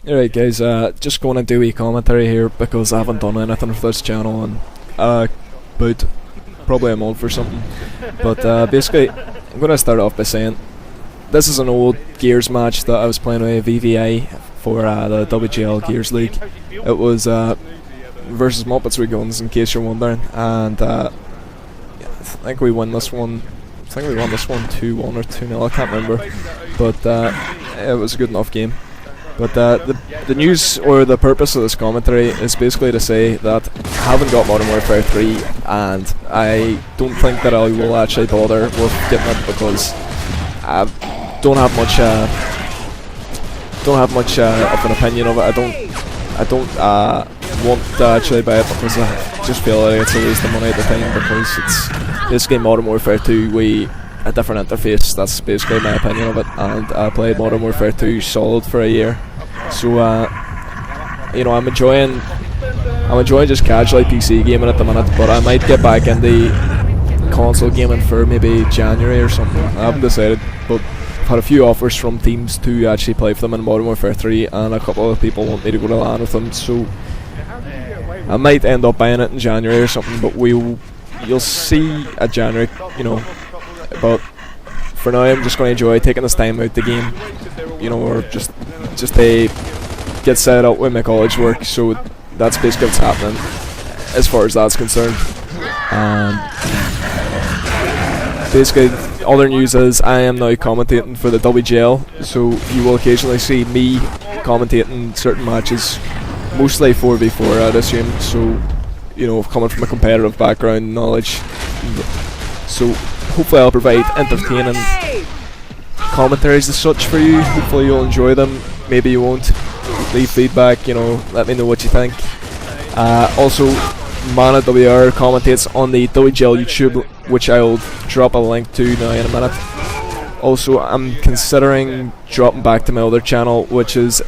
Alright guys, just going to do a commentary here because I haven't done anything for this channel in about probably a month or something. But basically, I'm going to start off by saying this is an old Gears match that I was playing with VVI for the WGL Gears League. It was versus Muppets with Guns, in case you're wondering, and yeah, I think we won this one. I think we won this one 2-1 or 2-0, I can't remember, but it was a good enough game. But the news, or the purpose of this commentary, is basically to say that I haven't got Modern Warfare 3, and I don't think that I will actually bother with getting it because I don't have much of an opinion of it. I don't want to actually buy it because I just feel like it's a waste of money at the time, because it's basically Modern Warfare 2 with a different interface. That's basically my opinion of it, and I played Modern Warfare 2 solid for a year, so you know, I'm enjoying just casually PC gaming at the minute, but I might get back into console gaming for maybe January or something. I haven't decided, but I've had a few offers from teams to actually play for them in Modern Warfare 3, and a couple of people want me to go to LAN with them, so I might end up buying it in January or something, but you'll see at January, you know. But for now, I'm just going to enjoy taking this time out the game, you know, or just to get set up with my college work. So that's basically what's happening as far as that's concerned. Basically, other news is I am now commentating for the WGL, so you will occasionally see me commentating certain matches, mostly 4v4, I'd assume. So, you know, coming from a competitive background knowledge, so hopefully I'll provide entertaining commentaries as such for you. Hopefully you'll enjoy them. Maybe you won't. Leave feedback, you know, let me know what you think. Also, Mana WR commentates on the WGL YouTube, which I'll drop a link to now in a minute. Also, I'm considering dropping back to my other channel, which is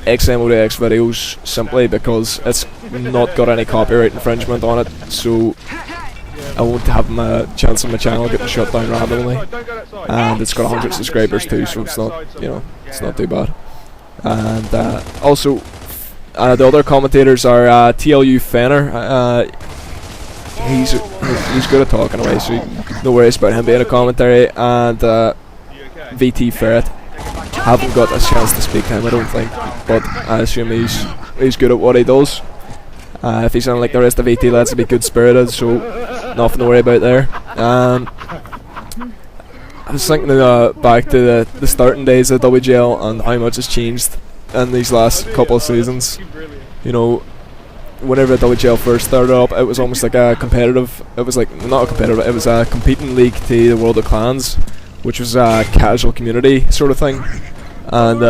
XMODX Videos, simply because it's not got any copyright infringement on it, so I won't have a chance on my channel getting shut down randomly, and it's got 100 subscribers too, so it's not, you know, it's not too bad. And also, the other commentators are TLU Fenner. He's good at talking away, so no worries about him being a commentary, and VT Ferret. Haven't got a chance to speak to him, I don't think, but I assume he's good at what he does. If he's like the rest of VT lads, he'll be good spirited, so nothing to worry about there. I was thinking back to the starting days of WGL and how much has changed in these last couple of seasons. You know, whenever WGL first started up, it was almost like a competitive, it was like, not a competitive, it was a competing league to the World of Clans, which was a casual community sort of thing. And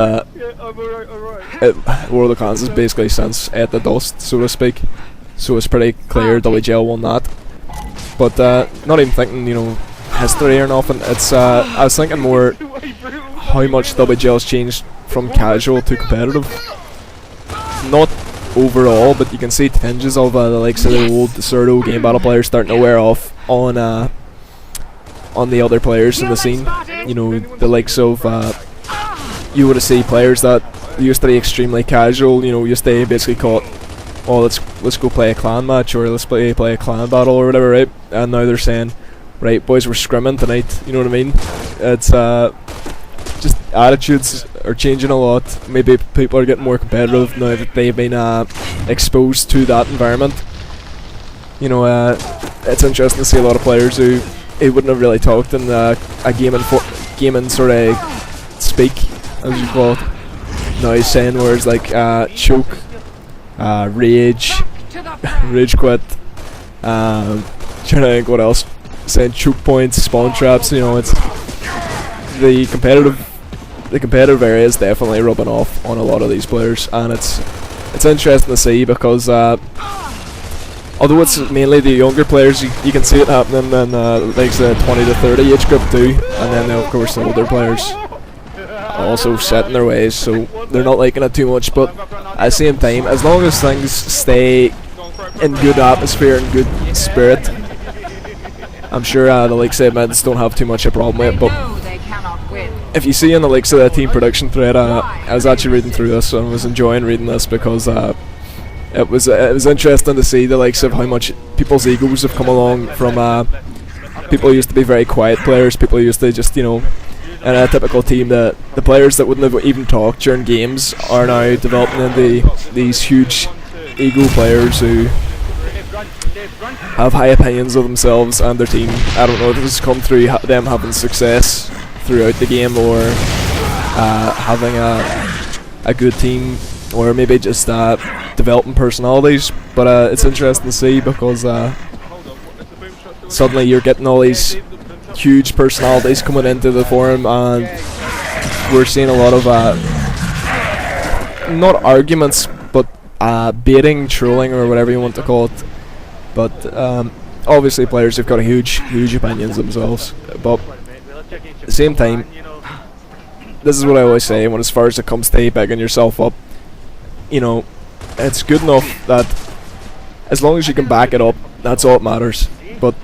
World of Clans is basically since ate the dust, so to speak, so it's pretty clear WGL won that. But not even thinking, you know, history or nothing, it's I was thinking more how much WGL's changed from casual to competitive. Not overall, but you can see tinges of the likes of the old Cerdo game battle players starting to wear off on the other players in the scene. You know, the likes of you would see players that used to be extremely casual, you know, used to basically call it, oh, let's go play a clan match, or let's play a clan battle or whatever, right? And now they're saying, right boys, we're scrimming tonight, you know what I mean? It's just attitudes are changing a lot. Maybe people are getting more competitive now that they've been exposed to that environment. You know, it's interesting to see a lot of players who wouldn't have really talked in a gaming sort of speak, as you call it. Now he's saying words like choke, rage, rage quit, trying to think what else, saying choke points, spawn traps. You know, it's the competitive area is definitely rubbing off on a lot of these players, and it's interesting to see because although it's mainly the younger players, you can see it happening in like the 20 to 30 age group too, and then of course the older players also set in their ways, so they're not liking it too much. But at the same time, as long as things stay in good atmosphere and good spirit, I'm sure the likes of mids don't have too much of a problem with it. But if you see in the likes of the team production thread, I was actually reading through this and was enjoying reading this because it was interesting to see the likes of how much people's egos have come along from people who used to be very quiet players, people who used to just, you know, in a typical team, the players that wouldn't have even talked during games are now developing into these huge ego players who have high opinions of themselves and their team. I don't know if this has come through them having success throughout the game, or having a good team, or maybe just developing personalities, but it's interesting to see because suddenly you're getting all these huge personalities coming into the forum, and we're seeing a lot of not arguments, but baiting, trolling, or whatever you want to call it. But obviously players have got huge opinions themselves, but at the same time, this is what I always say, when as far as it comes to bigging yourself up, you know, it's good enough that as long as you can back it up, that's all that matters. But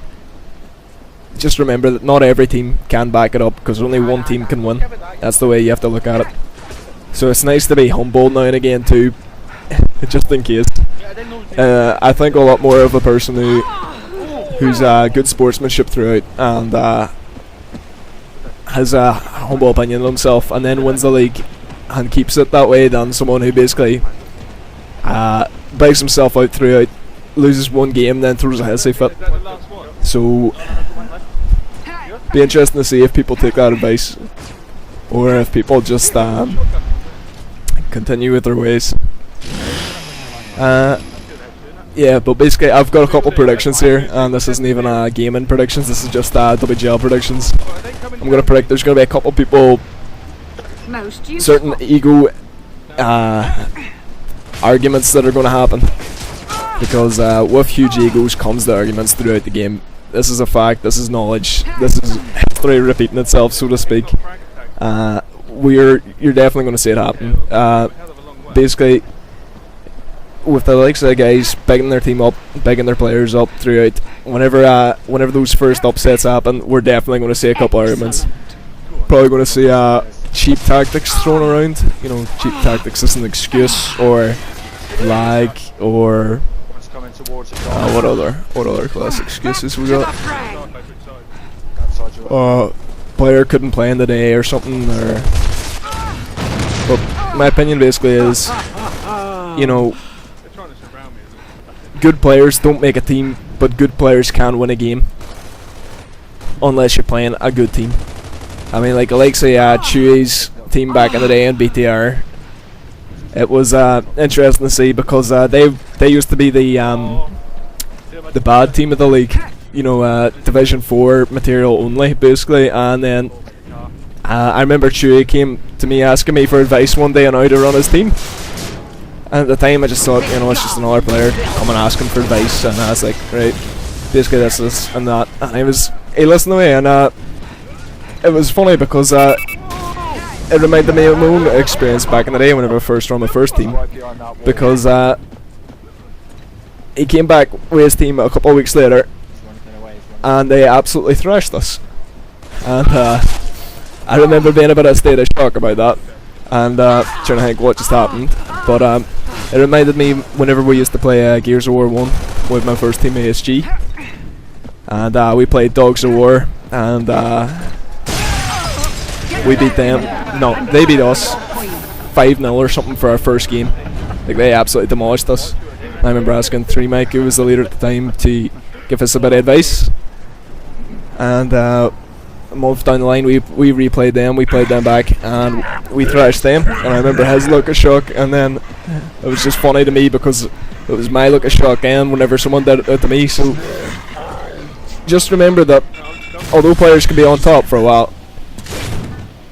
just remember that not every team can back it up, because only one team can win. That's the way you have to look at it. So it's nice to be humble now and again too, just in case. I think a lot more of a person who's good sportsmanship throughout and has a humble opinion of himself and then wins the league and keeps it that way, than someone who basically bigs himself out throughout, loses one game, then throws a hissy fit. So be interesting to see if people take that advice, or if people just continue with their ways. Yeah, but basically I've got a couple predictions here, and this isn't even gaming predictions, this is just WGL predictions. I'm going to predict there's going to be a couple people, certain ego arguments that are going to happen, because with huge egos comes the arguments throughout the game. This is a fact, this is knowledge, this is history repeating itself, so to speak. You're definitely going to see it happen. Basically, with the likes of the guys bigging their team up, bigging their players up throughout, whenever those first upsets happen, we're definitely going to see a couple arguments. Probably going to see cheap tactics thrown around. You know, cheap tactics is an excuse, or lag, or what other class excuses we got? Player couldn't play in the day or something, or. But my opinion basically is, you know, good players don't make a team, but good players can win a game unless you're playing a good team. I mean, like say Chewy's team back in the day in BTR, it was interesting to see, because they used to be the bad team of the league, you know, Division 4 material only basically. And then I remember Chewy came to me asking me for advice one day on how to run his team. And at the time I just thought, you know, it's just another player coming asking for advice, and I was like, right, basically this and that. And he listened to me, and it was funny because it reminded me of my own experience back in the day whenever I first ran my first team, because he came back with his team a couple of weeks later and they absolutely thrashed us, and I remember being a bit of a state of shock about that, and trying to think what just happened. But it reminded me whenever we used to play Gears of War 1 with my first team ASG, and we played Dogs of War, and we beat them. No, they beat us 5-0 or something for our first game. Like, they absolutely demolished us. I remember asking 3Mike, who was the leader at the time, to give us a bit of advice, and a month down the line we replayed them, we played them back, and we thrashed them. And I remember his look of shock, and then it was just funny to me because it was my look of shock and whenever someone did it to me. So just remember that although players can be on top for a while,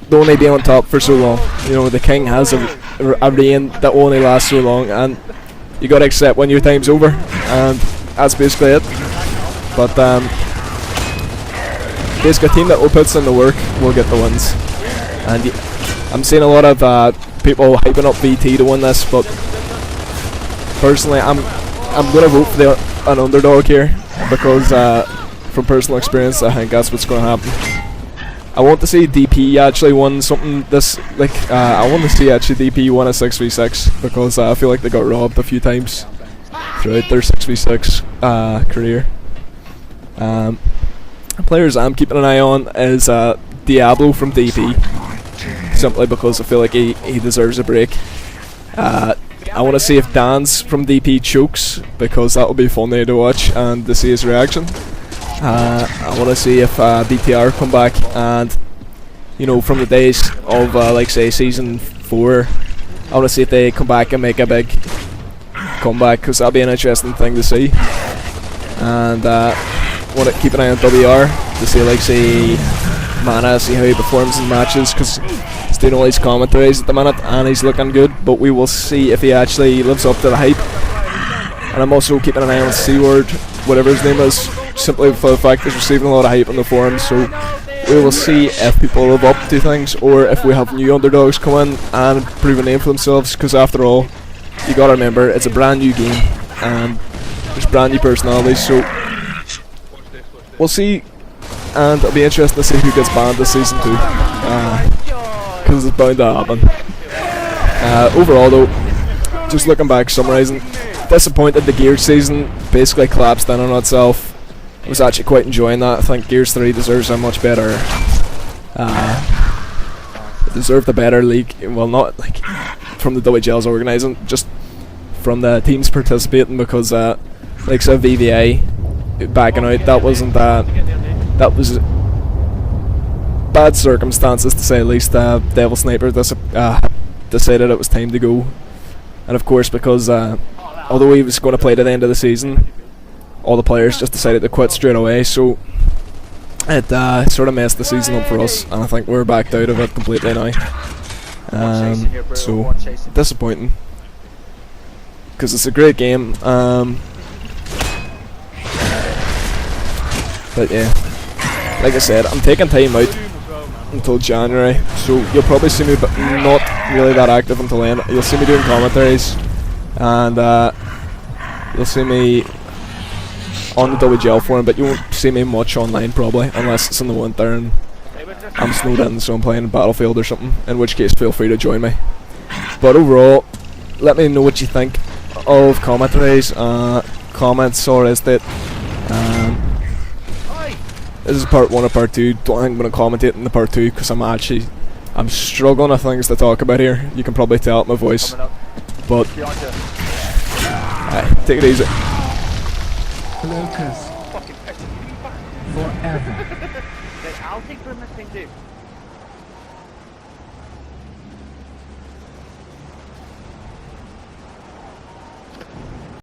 they only be on top for so long. You know, the king has a reign that only lasts so long, and you gotta accept when your time's over, and that's basically it. But basically a team that will put in the work will get the wins, and I'm seeing a lot of people hyping up VT to win this, but personally I'm gonna vote for an underdog here, because from personal experience I think that's what's going to happen. I want to see DP actually win something this, like, I want to see actually DP win a 6v6, because I feel like they got robbed a few times throughout their 6v6 career. Players I'm keeping an eye on is Diablo from DP, simply because I feel like he deserves a break. I want to see if Dan's from DP chokes, because that will be funny to watch and to see his reaction. I want to see if BTR come back, and you know, from the days of like say season 4, I want to see if they come back and make a big comeback, because that'll be an interesting thing to see. And want to keep an eye on WR to see, like, say Mana, see how he performs in matches, because he's doing all these commentaries at the minute and he's looking good, but we will see if he actually lives up to the hype. And I'm also keeping an eye on C-Word, whatever his name is, simply for the fact he's receiving a lot of hype on the forums, so we will see if people live up to things, or if we have new underdogs come in and prove a name for themselves, because after all, you gotta remember, it's a brand new game and there's brand new personalities, so we'll see. And it'll be interesting to see who gets banned this season too, because it's bound to happen. Overall though, just looking back, summarising, disappointed the Gears season basically collapsed in on itself. I was actually quite enjoying that. I think Gears 3 deserves a much better, deserved a better league. Well, not like from the WGL's organising, just from the teams participating, because like so VVA backing out, that wasn't that was bad circumstances to say the least. Devil Sniper decided it was time to go, and of course, because although he was going to play to the end of the season, all the players just decided to quit straight away, so it sort of messed the season up for us, and I think we're backed out of it completely now. So disappointing, because it's a great game. But yeah, like I said, I'm taking time out until January, so you'll probably see me not really that active until then. You'll see me doing commentaries, and you'll see me on the WGL forum, but you won't see me much online probably, unless it's in the winter and I'm snowed in, so I'm playing Battlefield or something, in which case feel free to join me. But overall, let me know what you think of commentaries, comments, or is that this is part 1 of part 2. Don't think I'm going to commentate in the part 2, because I'm struggling with things to talk about here. You can probably tell it my voice, but take it easy. Lucas. Forever. I'll take the missing too.